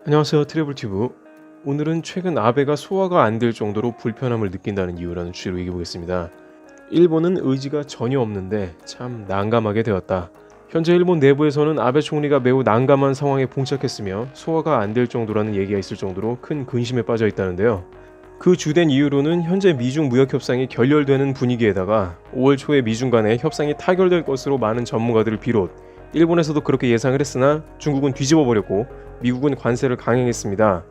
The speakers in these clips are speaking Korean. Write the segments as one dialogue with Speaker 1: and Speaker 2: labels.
Speaker 1: 안녕하세요, 트래블튜브. 오늘은 최근 아베가 소화가 안 될 정도로 불편함을 느낀다는 이유라는 주제로 얘기해보겠습니다. 일본은 의지가 전혀 없는데 참 난감하게 되었다. 현재 일본 내부에서는 아베 총리가 매우 난감한 상황에 봉착했으며 소화가 안 될 정도라는 얘기가 있을 정도로 큰 근심에 빠져 있다는데요. 그 주된 이유로는 현재 미중 무역 협상이 결렬되는 분위기에다가 5월 초에 미중 간의 협상이 타결될 것으로 많은 전문가들을 비롯 일본에서도 그렇게 예상을 했으나 중국은 뒤집어버렸고 미국은 관세를 강행했습니다.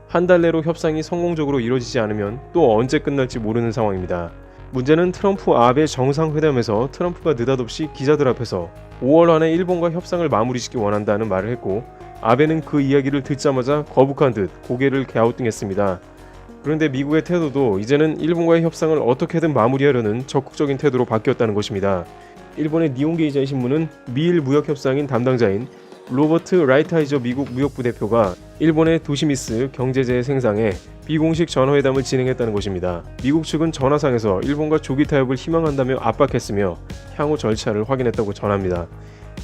Speaker 1: 한 달 내로 협상이 성공적으로 이루어지지 않으면 또 언제 끝날지 모르는 상황입니다. 문제는 트럼프 아베 정상회담에서 트럼프가 느닷없이 기자들 앞에서 5월 안에 일본과 협상을 마무리짓기 원한다는 말을 했고, 아베는 그 이야기를 듣자마자 거북한 듯 고개를 갸우뚱했습니다. 그런데 미국의 태도도 이제는 일본과의 협상을 어떻게든 마무리하려는 적극적인 태도로 바뀌었다는 것입니다. 일본의 니혼게이자이 신문은 미일 무역협상인 담당자인 로버트 라이트하이저 미국 무역부 대표가 일본의 도시미스 경제재해 생상에 비공식 전화회담을 진행했다는 것입니다. 미국 측은 전화상에서 일본과 조기 타협을 희망한다며 압박했으며 향후 절차를 확인했다고 전합니다.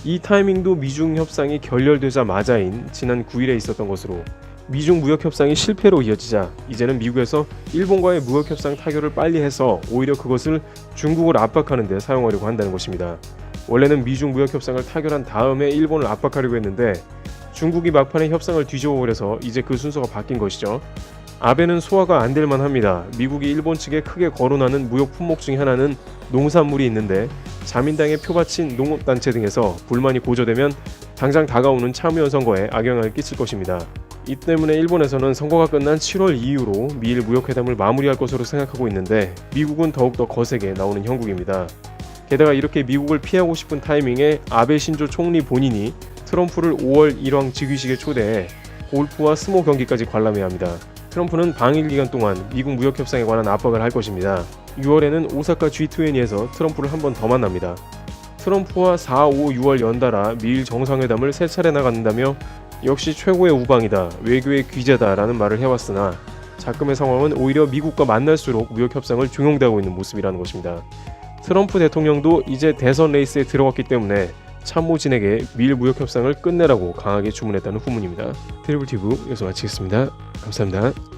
Speaker 1: 이 타이밍도 미중 협상이 결렬되자마자인 지난 9일에 있었던 것으로, 미중 무역협상이 실패로 이어지자 이제는 미국에서 일본과의 무역협상 타결을 빨리 해서 오히려 그것을 중국을 압박하는 데 사용하려고 한다는 것입니다. 원래는 미중 무역협상을 타결한 다음에 일본을 압박하려고 했는데 중국이 막판에 협상을 뒤집어버려서 이제 그 순서가 바뀐 것이죠. 아베는 소화가 안 될 만합니다. 미국이 일본 측에 크게 거론하는 무역 품목 중에 하나는 농산물이 있는데, 자민당의 표받친 농업단체 등에서 불만이 고조되면 당장 다가오는 참의원 선거에 악영향을 끼칠 것입니다. 이 때문에 일본에서는 선거가 끝난 7월 이후로 미일 무역회담을 마무리할 것으로 생각하고 있는데, 미국은 더욱더 거세게 나오는 형국입니다. 게다가 이렇게 미국을 피하고 싶은 타이밍에 아베 신조 총리 본인이 트럼프를 5월 일왕 즉위식에 초대해 골프와 스모 경기까지 관람해야 합니다. 트럼프는 방일 기간 동안 미국 무역 협상에 관한 압박을 할 것입니다. 6월에는 오사카 G20에서 트럼프를 한 번 더 만납니다. 트럼프와 4, 5, 6월 연달아 미일 정상회담을 3차례 나간다며 역시 최고의 우방이다, 외교의 귀재다 라는 말을 해왔으나 자금의 상황은 오히려 미국과 만날수록 무역 협상을 종용되고 있는 모습이라는 것입니다. 트럼프 대통령도 이제 대선 레이스에 들어갔기 때문에 참모진에게 미일 무역 협상을 끝내라고 강하게 주문했다는 후문입니다. 트래블튜브 여기서 마치겠습니다. 감사합니다.